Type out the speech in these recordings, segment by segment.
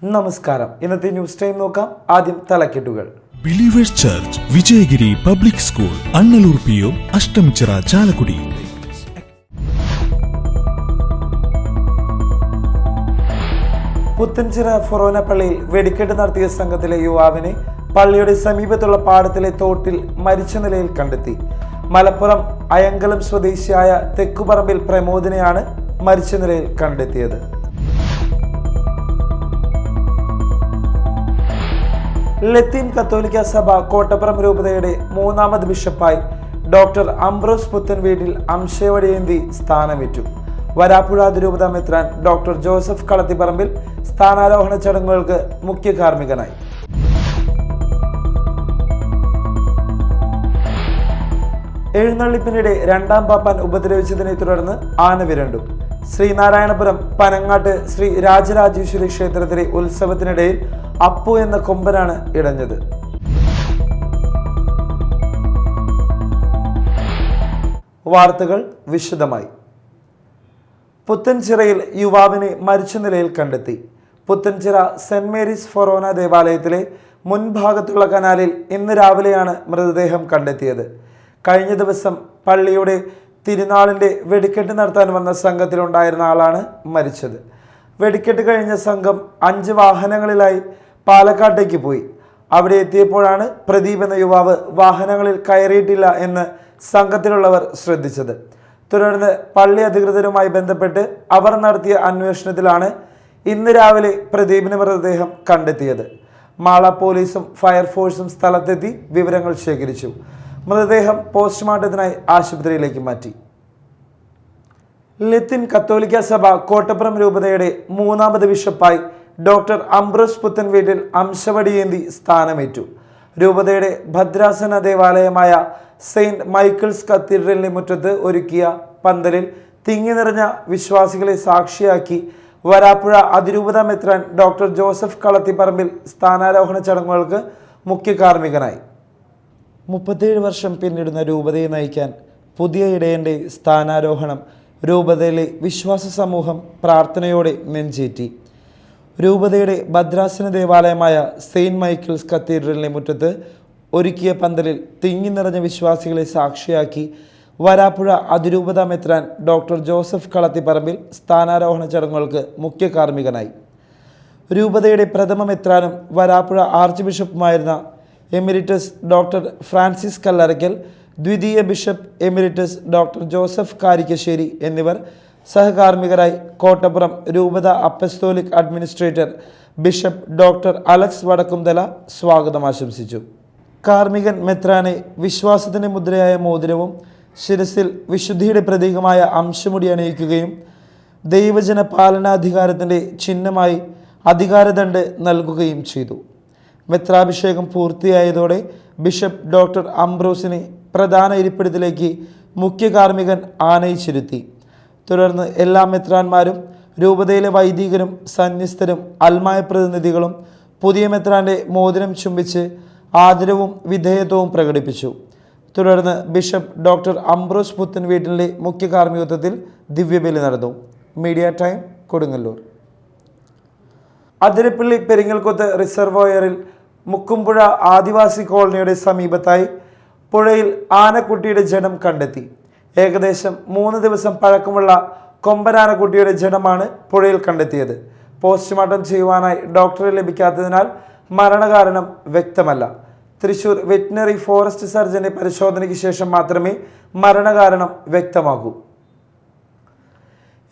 നമസ്കാരം. ഇന്നത്തെ news time നോക്കാം. ആദ്യം തലക്കെട്ടുകൾ. Believers church Vijayagiri public school Annalur PO Ashtamichira Chalakudy. Puthenchira ഫൊറോന പള്ളിയിൽ വെടിക്കെട്ട് നടത്തിയ സംഘത്തിലെ യുവാവിനെ പള്ളിയുടെ സമീപത്തുള്ള പാടത്തിലെ തോട്ടിൽ മരിച്ച നിലയിൽ കണ്ടെത്തി. മലപ്പുറം അയങ്കലം സ്വദേശിയായ തെക്കുപറമ്പിൽ പ്രമോദിനെയാണ് മരിച്ച നിലയിൽ കണ്ടെത്തിയത്. ലത്തീൻ കത്തോലിക്ക സഭ കോട്ടപ്പുറം രൂപതയുടെ മൂന്നാമത് ബിഷപ്പായി ഡോക്ടർ അംബ്രോസ് പുത്തൻവീട്ടിൽ അംശവടിയേന്തി സ്ഥാനമേറ്റു. വരാപ്പുഴ അതിരൂപത മെത്രാൻ ഡോക്ടർ ജോസഫ് കളത്തിപ്പറമ്പിൽ സ്ഥാനാരോഹണ ചടങ്ങുകൾക്ക് മുഖ്യ കാർമ്മികനായി. എഴുന്നള്ളിപ്പിനിടെ രണ്ടാം പാപ്പാൻ ഉപദ്രവിച്ചതിനെ തുടർന്ന് ആന വിരണ്ടു. ശ്രീനാരായണപുരം പനങ്ങാട്ട് ശ്രീ രാജരാജേശ്വരി ക്ഷേത്രത്തിലെ ഉത്സവത്തിനിടയിൽ അപ്പു എന്ന കൊമ്പനാണ് ഇടഞ്ഞത്. വാർത്തകൾ വിശദമായി. പുത്തൻചിറയിൽ യുവാവിനെ മരിച്ച നിലയിൽ കണ്ടെത്തി. പുത്തൻചിറ സെന്റ് മേരീസ് ഫൊറോന ദേവാലയത്തിലെ മുൻഭാഗത്തുള്ള കനാലിൽ ഇന്ന് രാവിലെയാണ് മൃതദേഹം കണ്ടെത്തിയത്. കഴിഞ്ഞ ദിവസം പള്ളിയുടെ തിരുനാളിൻ്റെ വെടിക്കെട്ട് നടത്താൻ വന്ന സംഘത്തിലുണ്ടായിരുന്ന ആളാണ് മരിച്ചത്. വെടിക്കെട്ട് കഴിഞ്ഞ സംഘം 5 വാഹനങ്ങളിലായി പാലക്കാട്ടേക്ക് പോയി. അവിടെ എത്തിയപ്പോഴാണ് പ്രദീപ് എന്ന യുവാവ് വാഹനങ്ങളിൽ കയറിയിട്ടില്ല എന്ന് സംഘത്തിലുള്ളവർ ശ്രദ്ധിച്ചത്. തുടർന്ന് പള്ളി അധികൃതരുമായി ബന്ധപ്പെട്ട് അവർ നടത്തിയ അന്വേഷണത്തിലാണ് ഇന്ന് രാവിലെ പ്രദീപിന്റെ മൃതദേഹം കണ്ടെത്തിയത്. മാള പോലീസും ഫയർഫോഴ്സും സ്ഥലത്തെത്തി വിവരങ്ങൾ ശേഖരിച്ചു. മൃതദേഹം പോസ്റ്റ്മോർട്ടത്തിനായി ആശുപത്രിയിലേക്ക് മാറ്റി. ലത്തീൻ കത്തോലിക്ക സഭ കോട്ടപ്പുറം രൂപതയുടെ മൂന്നാമത് ബിഷപ്പായി ഡോക്ടർ അംബ്രോസ് പുത്തൻവീട്ടിൽ അംശവടിയേന്തി സ്ഥാനമേറ്റു. രൂപതയുടെ ഭദ്രാസന ദേവാലയമായ സെയിന്റ് മൈക്കിൾസ് കത്തീഡ്രലിന്റെ മുറ്റത്ത് ഒരുക്കിയ പന്തലിൽ തിങ്ങി നിറഞ്ഞ വിശ്വാസികളെ സാക്ഷിയാക്കി വരാപ്പുഴ അതിരൂപത മെത്രാൻ ഡോക്ടർ ജോസഫ് കളത്തിപ്പറമ്പിൽ സ്ഥാനാരോഹണ ചടങ്ങുകൾക്ക് മുഖ്യ കാർമ്മികനായി. 37 വർഷം പിന്നിടുന്ന രൂപതയെ നയിക്കാൻ പുതിയ ഇടയൻ്റെ സ്ഥാനാരോഹണം രൂപതയിലെ വിശ്വാസ സമൂഹം പ്രാർത്ഥനയോടെ നെഞ്ചേറ്റി. രൂപതയുടെ ഭദ്രാസന ദേവാലയമായ സെയിന്റ് മൈക്കിൾസ് കത്തീഡ്രലിന്റെ മുറ്റത്ത് ഒരുക്കിയ പന്തലിൽ തിങ്ങി നിറഞ്ഞ വിശ്വാസികളെ സാക്ഷിയാക്കി വരാപ്പുഴ അതിരൂപത മെത്രാൻ ഡോക്ടർ ജോസഫ് കളത്തിപ്പറമ്പിൽ സ്ഥാനാരോഹണ ചടങ്ങുകൾക്ക് മുഖ്യ കാർമ്മികനായി. രൂപതയുടെ പ്രഥമ മെത്രാനും വരാപ്പുഴ ആർച്ച് ബിഷപ്പുമായിരുന്ന എമിരിറ്റസ് ഡോക്ടർ ഫ്രാൻസിസ് കല്ലറയ്ക്കൽ, ദ്വിതീയ bishop emeritus doctor Joseph Karikkassery എന്നിവർ സഹകാർമ്മികരായി. കോട്ടപ്പുറം രൂപത apostolic administrator bishop doctor Alex Vadakkumthala സ്വാഗതം ആശംസിച്ചു. കാർമ്മികൻ മെത്രാനെ വിശ്വാസത്തിൻ്റെ മുദ്രയായ മോതിരവും ശിരസിൽ വിശുദ്ധിയുടെ പ്രതീകമായ അംശമുടി അണിയിക്കുകയും ദൈവജന പാലനാധികാരത്തിൻ്റെ ചിഹ്നമായി അധികാരദണ്ഡ് നൽകുകയും ചെയ്തു. മെത്രാഭിഷേകം പൂർത്തിയായതോടെ ബിഷപ്പ് ഡോക്ടർ അംബ്രോസിനെ പ്രധാന ഇരിപ്പിടത്തിലേക്ക് മുഖ്യ കാർമ്മികൻ ആനയിച്ചിരുത്തി. തുടർന്ന് എല്ലാ മെത്രാന്മാരും രൂപതയിലെ വൈദികരും സന്യസ്തരും അൽമായ പ്രതിനിധികളും പുതിയ മെത്രാൻ്റെ മോതിരം ചുംബിച്ച് ആദരവും വിധേയത്വവും പ്രകടിപ്പിച്ചു. തുടർന്ന് ബിഷപ്പ് ഡോക്ടർ അംബ്രോസ് പുത്തൻവീട്ടിലെ മുഖ്യ കാർമ്മികത്വത്തിൽ ദിവ്യബലി നടന്നു. Media time, Kodungallur. അതിരപ്പള്ളി പെരിങ്ങൽകൊത്ത് റിസർവോയറിൽ മുക്കുംപുഴ ആദിവാസി കോളനിയുടെ സമീപത്തായി പുഴയിൽ ആനക്കുട്ടിയുടെ ജഡം കണ്ടെത്തി. ഏകദേശം 3 ദിവസം പഴക്കമുള്ള കൊമ്പനാനക്കുട്ടിയുടെ ജഡമാണ് പുഴയിൽ കണ്ടെത്തിയത്. പോസ്റ്റ്മോർട്ടം ചെയ്യുവാനായി ഡോക്ടറെ ലഭിക്കാത്തതിനാൽ മരണകാരണം വ്യക്തമല്ല. തൃശൂർ വെറ്റിനറി ഫോറസ്റ്റ് സർജന്റെ പരിശോധനയ്ക്ക് ശേഷം മാത്രമേ മരണകാരണം വ്യക്തമാകൂ.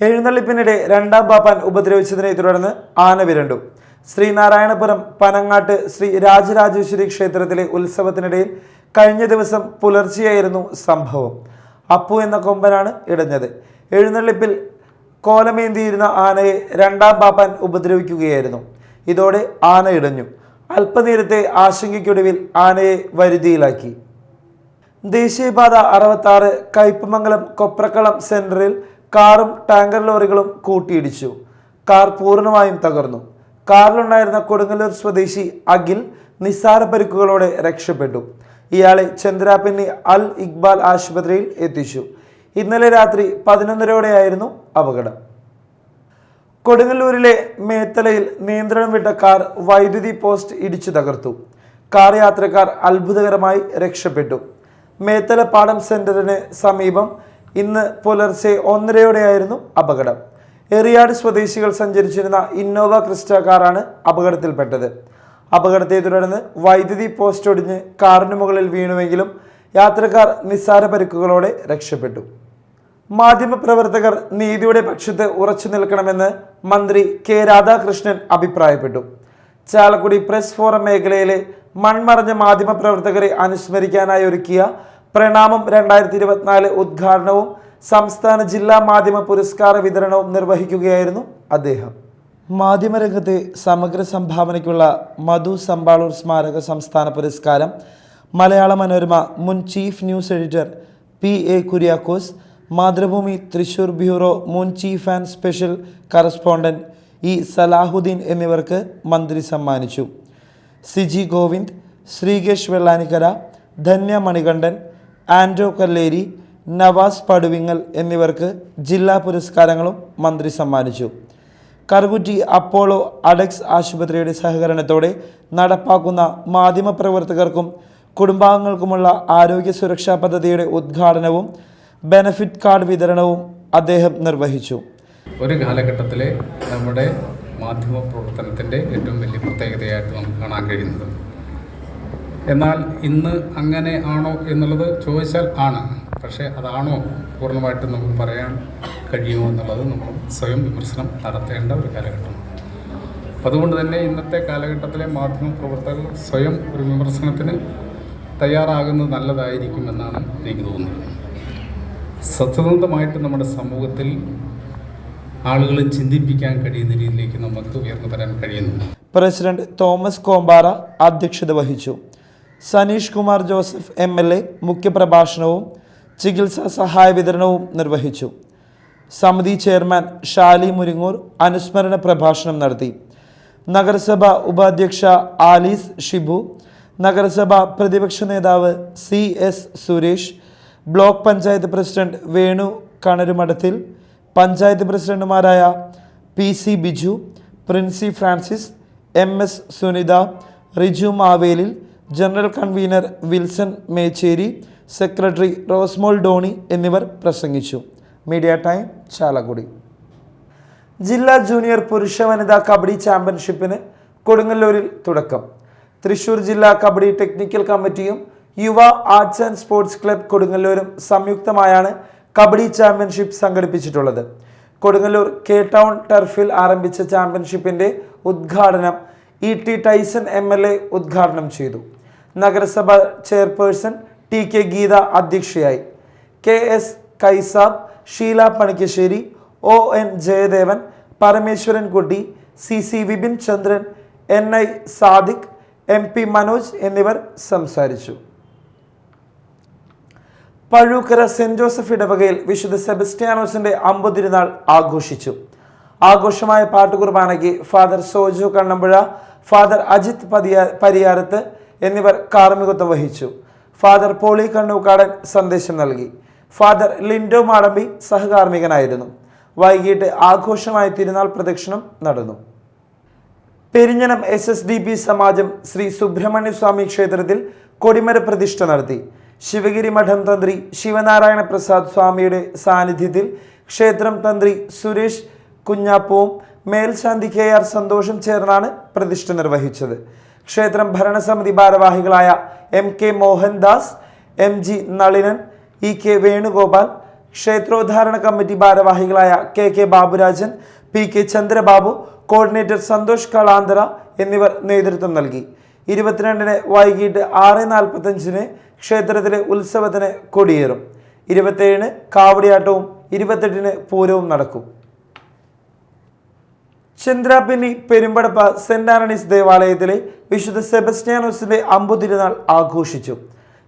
എഴുന്നള്ളിപ്പിനിടെ രണ്ടാം പാപ്പാൻ ഉപദ്രവിച്ചതിനെ തുടർന്ന് ആന വിരണ്ടു. ശ്രീനാരായണപുരം പനങ്ങാട്ട് ശ്രീ രാജരാജേശ്വരി ക്ഷേത്രത്തിലെ ഉത്സവത്തിനിടയിൽ കഴിഞ്ഞ ദിവസം പുലർച്ചെയായിരുന്നു സംഭവം. അപ്പു എന്ന കൊമ്പനാണ് ഇടഞ്ഞത്. എഴുന്നള്ളിപ്പിൽ കോലമേന്തിയിരുന്ന ആനയെ രണ്ടാം പാപ്പാൻ ഉപദ്രവിക്കുകയായിരുന്നു. ഇതോടെ ആന ഇടഞ്ഞു. അല്പനേരത്തെ ആശങ്കയ്ക്കൊടുവിൽ ആനയെ വരുതിയിലാക്കി. ദേശീയപാത 66 കയ്പമംഗലം കൊപ്രക്കളം സെന്ററിൽ കാറും ടാങ്കർ ലോറികളും കൂട്ടിയിടിച്ചു. കാർ പൂർണ്ണമായും തകർന്നു. കാറിലുണ്ടായിരുന്ന കൊടുങ്ങല്ലൂർ സ്വദേശി അഖിൽ നിസ്സാര പരിക്കുകളോടെ രക്ഷപ്പെട്ടു. ഇയാളെ ചന്ദ്രാപിന്നി അൽ ഇക്ബാൽ ആശുപത്രിയിൽ എത്തിച്ചു. ഇന്നലെ രാത്രി 11:30 അപകടം. കൊടുങ്ങല്ലൂരിലെ മേത്തലയിൽ നിയന്ത്രണം വിട്ട കാർ വൈദ്യുതി പോസ്റ്റ് ഇടിച്ചു തകർത്തു. കാർ യാത്രക്കാർ അത്ഭുതകരമായി രക്ഷപ്പെട്ടു. മേത്തല പാടം സെന്ററിന് സമീപം ഇന്ന് പുലർച്ചെ 1:30 അപകടം. എറിയാട് സ്വദേശികൾ സഞ്ചരിച്ചിരുന്ന ഇന്നോവ ക്രിസ്റ്റ കാറാണ് അപകടത്തിൽപ്പെട്ടത്. അപകടത്തെ തുടർന്ന് വൈദ്യുതി പോസ്റ്റ് ഒടിഞ്ഞ് കാറിന് മുകളിൽ വീണുവെങ്കിലും യാത്രക്കാർ നിസ്സാര പരിക്കുകളോടെ രക്ഷപ്പെട്ടു. മാധ്യമപ്രവർത്തകർ നീതിയുടെ പക്ഷത്ത് ഉറച്ചു നിൽക്കണമെന്ന് മന്ത്രി കെ രാധാകൃഷ്ണൻ അഭിപ്രായപ്പെട്ടു. ചാലക്കുടി പ്രസ് ഫോറം മേഖലയിലെ മൺമറഞ്ഞ മാധ്യമപ്രവർത്തകരെ അനുസ്മരിക്കാനായി ഒരുക്കിയ പ്രണാമം 2024 ഉദ്ഘാടനവും സംസ്ഥാന ജില്ലാ മാധ്യമ പുരസ്കാര വിതരണവും നിർവഹിക്കുകയായിരുന്നു അദ്ദേഹം. മാധ്യമരംഗത്തെ സമഗ്ര സംഭാവനയ്ക്കുള്ള മധു സമ്പാളൂർ സ്മാരക സംസ്ഥാന പുരസ്കാരം മലയാള മനോരമ മുൻ chief news editor PA Kuriakose, Mathrubhumi Thrissur bureau മുൻ chief and special correspondent E Salahuddin എന്നിവർക്ക് മന്ത്രി സമ്മാനിച്ചു. സിജി ഗോവിന്ദ്, ശ്രീകേഷ് വെള്ളാനിക്കര, ധന്യ മണികണ്ഠൻ, ആൻഡ്രോ കല്ലേരി, നവാസ് പടുവിങ്ങൽ എന്നിവർക്ക് ജില്ലാ പുരസ്കാരങ്ങളും മന്ത്രി സമ്മാനിച്ചു. കറുകുറ്റി അപ്പോളോ അഡക്സ് ആശുപത്രിയുടെ സഹകരണത്തോടെ നടപ്പാക്കുന്ന മാധ്യമപ്രവർത്തകർക്കും കുടുംബാംഗങ്ങൾക്കുമുള്ള ആരോഗ്യ സുരക്ഷാ പദ്ധതിയുടെ ഉദ്ഘാടനവും ബെനഫിറ്റ് കാർഡ് വിതരണവും അദ്ദേഹം നിർവഹിച്ചു. ഒരു കാലഘട്ടത്തിലെ നമ്മുടെ മാധ്യമ പ്രവർത്തനത്തിൻ്റെ ഏറ്റവും വലിയ പ്രത്യേകതയായിട്ട് നമുക്ക് കാണാൻ കഴിയുന്നത്. എന്നാൽ ഇന്ന് അങ്ങനെ ആണോ എന്നുള്ളത് ചോദിച്ചാൽ ആണ്. പക്ഷേ അതാണോ പൂർണ്ണമായിട്ടും നമുക്ക് പറയാൻ കഴിയുമോ എന്നുള്ളത് നമ്മൾ സ്വയം വിമർശനം നടത്തേണ്ട ഒരു കാലഘട്ടമാണ്. അതുകൊണ്ട് തന്നെ ഇന്നത്തെ കാലഘട്ടത്തിലെ മാധ്യമ പ്രവർത്തകർ സ്വയം ഒരു വിമർശനത്തിന് തയ്യാറാകുന്നത് നല്ലതായിരിക്കുമെന്നാണ് എനിക്ക് തോന്നുന്നത്. സത്യസന്ധമായിട്ട് നമ്മുടെ സമൂഹത്തിൽ ആളുകളെ ചിന്തിപ്പിക്കാൻ കഴിയുന്ന രീതിയിലേക്ക് നമുക്ക് ഉയർന്നു വരാൻ കഴിയുന്നു. പ്രസിഡന്റ് തോമസ് കോമ്പാറ അധ്യക്ഷത വഹിച്ചു. സനീഷ് കുമാർ ജോസഫ് MLA മുഖ്യപ്രഭാഷണവും ചികിത്സാ സഹായ വിതരണവും നിർവഹിച്ചു. സമിതി ചെയർമാൻ ഷാലി മുരിങ്ങൂർ അനുസ്മരണ പ്രഭാഷണം നടത്തി. നഗരസഭ ഉപാധ്യക്ഷ ആലീസ് ഷിബു, നഗരസഭ പ്രതിപക്ഷ നേതാവ് CS Suresh, block panchayat president Venu Kanarumadathil, panchayat പ്രസിഡന്റുമാരായ PC Biju, Princy Francis, MS Sunitha, Riju Mavelil, general convener Wilson Mechery, secretary Rosemol Doney എന്നിവർ പ്രസംഗിച്ചു. Media time, Chalakudy. ജില്ലാ ജൂനിയർ പുരുഷ വനിതാ കബഡി ചാമ്പ്യൻഷിപ്പിന് കൊടുങ്ങല്ലൂരിൽ തുടക്കം. തൃശൂർ ജില്ലാ കബഡി ടെക്നിക്കൽ കമ്മിറ്റിയും യുവ ആർട്സ് ആൻഡ് സ്പോർട്സ് ക്ലബ് കൊടുങ്ങല്ലൂരും സംയുക്തമായാണ് കബഡി ചാമ്പ്യൻഷിപ്പ് സംഘടിപ്പിച്ചിട്ടുള്ളത്. കൊടുങ്ങല്ലൂർ K-ടൗൺ ടർഫിൽ ആരംഭിച്ച ചാമ്പ്യൻഷിപ്പിന്റെ ഉദ്ഘാടനം ET ടൈസൺ MLA ഉദ്ഘാടനം ചെയ്തു. നഗരസഭ ചെയർപേഴ്സൺ TK ഗീത അധ്യക്ഷയായി. KS കൈസാബ്, ഷീല പണിക്കശ്ശേരി, ON ജയദേവൻ, പരമേശ്വരൻ കുട്ടി, CC വിപിൻ ചന്ദ്രൻ, NI സാദിഖ്, MP മനോജ് എന്നിവർ സംസാരിച്ചു. പഴൂക്കര സെന്റ് ജോസഫ് ഇടവകയിൽ വിശുദ്ധ സെബസ്റ്റ്യാനോസിന്റെ അമ്പതിരുനാൾ ആഘോഷിച്ചു. ആഘോഷമായ പാട്ടുകുർബാനയ്ക്ക് ഫാദർ സോജു കണ്ണമ്പുഴ, ഫാദർ അജിത് പരിയാരത്ത് എന്നിവർ കാർമ്മികത്വം വഹിച്ചു. ഫാദർ പോളി കണ്ണൂക്കാടൻ സന്ദേശം നൽകി. ഫാദർ ലിൻഡോ മാടമ്പി സഹകാർമ്മികനായിരുന്നു. വൈകിട്ട് ആഘോഷമായ തിരുനാൾ പ്രദക്ഷിണം നടന്നു. പെരിഞ്ഞനം SSDP സമാജം ശ്രീ സുബ്രഹ്മണ്യ സ്വാമി ക്ഷേത്രത്തിൽ കൊടിമര പ്രതിഷ്ഠ നടത്തി. ശിവഗിരി മഠം തന്ത്രി ശിവനാരായണ പ്രസാദ് സ്വാമിയുടെ സാന്നിധ്യത്തിൽ ക്ഷേത്രം തന്ത്രി സുരേഷ് കുഞ്ഞാപ്പവും മേൽശാന്തി KR സന്തോഷം ചേർന്നാണ് പ്രതിഷ്ഠ നിർവഹിച്ചത്. ക്ഷേത്രം ഭരണസമിതി ഭാരവാഹികളായ MK Mohandas, MG Nalinan, EK Venugopal, ക്ഷേത്രോദ്ധാരണ കമ്മിറ്റി ഭാരവാഹികളായ KK Baburajan, PK Chandrababu, coordinator Santhosh Kalanthara എന്നിവർ നേതൃത്വം നൽകി. 22-ന് വൈകിട്ട് 6:45-ന് ക്ഷേത്രത്തിലെ ഉത്സവത്തിന് കൊടിയേറും. 27-ന് കാവടിയാട്ടവും 28-ന് പൂരവും നടക്കും. ചന്ദ്രാപിന്നി പെരുമ്പടപ്പ സെന്റ് ആന്റണീസ് ദേവാലയത്തിലെ വിശുദ്ധ സെബസ്റ്റ്യാനോസിന്റെ അമ്പുതിരുനാൾ ആഘോഷിച്ചു.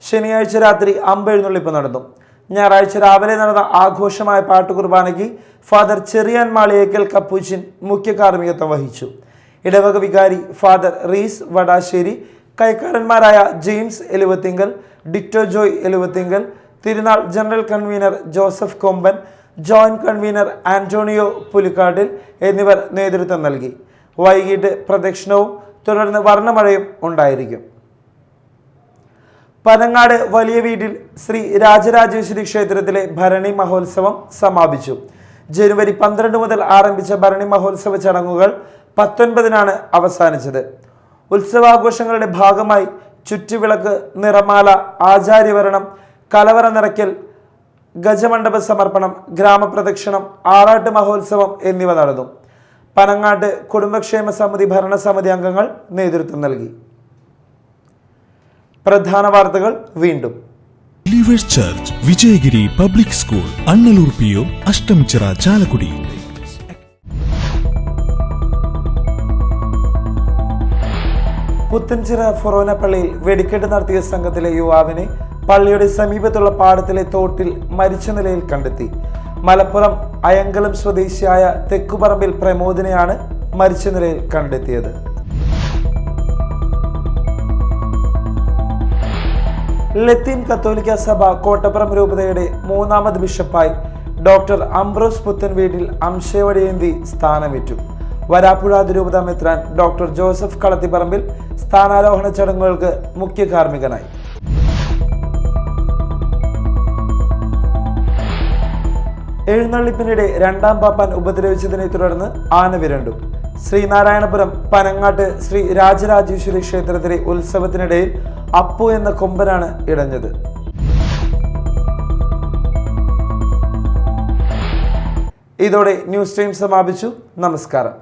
ശനിയാഴ്ച രാത്രി അമ്പെഴുന്നള്ളിപ്പ് നടന്നു. ഞായറാഴ്ച രാവിലെ നടന്ന ആഘോഷമായ പാട്ടുകുർബാനയ്ക്ക് ഫാദർ ചെറിയാൻ മാളിയേക്കൽ കപ്പൂച്ചിൻ മുഖ്യ കാർമ്മികത്വം വഹിച്ചു. ഇടവക വികാരി ഫാദർ റീസ് വടാശ്ശേരി, കൈക്കാരന്മാരായ ജെയിംസ് എലുവത്തിങ്കൽ, ഡിക്ടോ ജോയ് എലുവത്തിങ്കൽ, തിരുനാൾ ജനറൽ കൺവീനർ ജോസഫ് കൊമ്പൻ, ജോയിന്റ് കൺവീനർ ആന്റോണിയോ പുലിക്കാട്ടിൽ എന്നിവർ നേതൃത്വം നൽകി. വൈകിട്ട് പ്രദക്ഷിണവും തുടർന്ന് വർണ്ണമഴയും ഉണ്ടായിരിക്കും. പനങ്ങാട് വലിയ വീട്ടിൽ ശ്രീ രാജരാജേശ്വരി ക്ഷേത്രത്തിലെ ഭരണി മഹോത്സവം സമാപിച്ചു. ജനുവരി 12 മുതൽ ആരംഭിച്ച ഭരണി മഹോത്സവ ചടങ്ങുകൾ 19-നാണ് അവസാനിച്ചത്. ഉത്സവാഘോഷങ്ങളുടെ ഭാഗമായി ചുറ്റുവിളക്ക്, നിറമാല, ആചാര്യവരണം, കലവറ നിറയ്ക്കൽ, ഗജമണ്ഡപ സമർപ്പണം, ഗ്രാമപ്രദക്ഷിണം, ആറാട്ട് മഹോത്സവം എന്നിവ നടന്നു. പനങ്ങാട്ട് കുടുംബക്ഷേമ സമിതി ഭരണസമിതി അംഗങ്ങൾ നേതൃത്വം നൽകി. പ്രധാന വാർത്തകൾ വീണ്ടും. Believers church Vijayagiri public school, Annalur PO, Ashtamichira, Chalakudy. Puthenchira ഫൊറോന പള്ളിയിൽ വെടിക്കെട്ട് നടത്തിയ സംഘത്തിലെ യുവാവിനെ പള്ളിയുടെ സമീപത്തുള്ള പാടത്തിലെ തോട്ടിൽ മരിച്ച നിലയിൽ കണ്ടെത്തി. മലപ്പുറം അയങ്കലം സ്വദേശിയായ തെക്കുപറമ്പിൽ പ്രമോദിനെയാണ് മരിച്ച നിലയിൽ കണ്ടെത്തിയത്. ലത്തീൻ കത്തോലിക്ക സഭ കോട്ടപ്പുറം രൂപതയുടെ 3ാമത് ബിഷപ്പായി ഡോക്ടർ അംബ്രോസ് പുത്തൻവീട്ടിൽ അംശവടിയേന്തി സ്ഥാനമേറ്റു. വരാപ്പുഴ അതിരൂപത മെത്രാൻ ഡോക്ടർ ജോസഫ് കളത്തിപ്പറമ്പിൽ സ്ഥാനാരോഹണ ചടങ്ങുകൾക്ക് മുഖ്യ കാർമ്മികനായി. എഴുന്നള്ളിപ്പിനിടെ 2ാം പാപ്പാൻ ഉപദ്രവിച്ചതിനെ തുടർന്ന് ആന വിരണ്ടു. ശ്രീനാരായണപുരം പനങ്ങാട്ട് ശ്രീ രാജരാജേശ്വരി ക്ഷേത്രത്തിലെ ഉത്സവത്തിനിടയിൽ അപ്പു എന്ന കൊമ്പനാണ് ഇടഞ്ഞത്. ഇതോടെ ന്യൂസ് ടൈം സമാപിച്ചു. നമസ്കാരം.